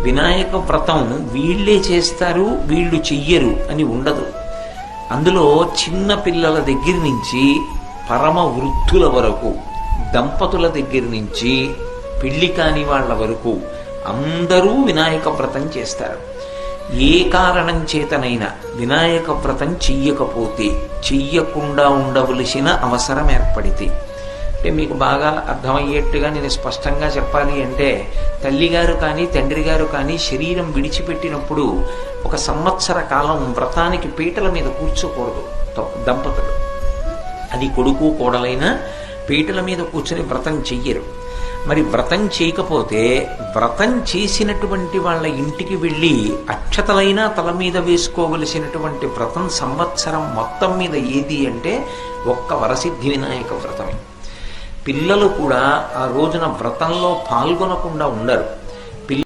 వినాయక వ్రతం వీళ్ళే చేస్తారు వీళ్ళు చెయ్యరు అని ఉండదు. అందులో చిన్న పిల్లల దగ్గర నుంచి పరమ వృద్ధుల వరకు, దంపతుల దగ్గర నుంచి పెళ్లి కాని వాళ్ళ వరకు అందరూ వినాయక వ్రతం చేస్తారు. ఏ కారణం చేతనైనా వినాయక వ్రతం చెయ్యకపోతే, చెయ్యకుండా ఉండవలసిన అవసరం ఏర్పడితే, అంటే మీకు బాగా అర్థమయ్యేట్టుగా నేను స్పష్టంగా చెప్పాలి అంటే, తల్లిగారు కానీ తండ్రి గారు కానీ శరీరం విడిచిపెట్టినప్పుడు 1 సంవత్సర కాలం వ్రతానికి పీటల మీద కూర్చోకూడదు దంపతులు. అది కొడుకు కోడలైనా పీటల మీద కూర్చొని వ్రతం చెయ్యరు. మరి వ్రతం చేయకపోతే వ్రతం చేసినటువంటి వాళ్ళ ఇంటికి వెళ్ళి అక్షతలైనా తల మీద వేసుకోవలసినటువంటి వ్రతం సంవత్సరం మొత్తం మీద ఏది అంటే ఒక్క వరసిద్ధి వినాయక వ్రతమే. పిల్లలు కూడా ఆ రోజున వ్రతంలో పాల్గొనకుండా ఉండరు.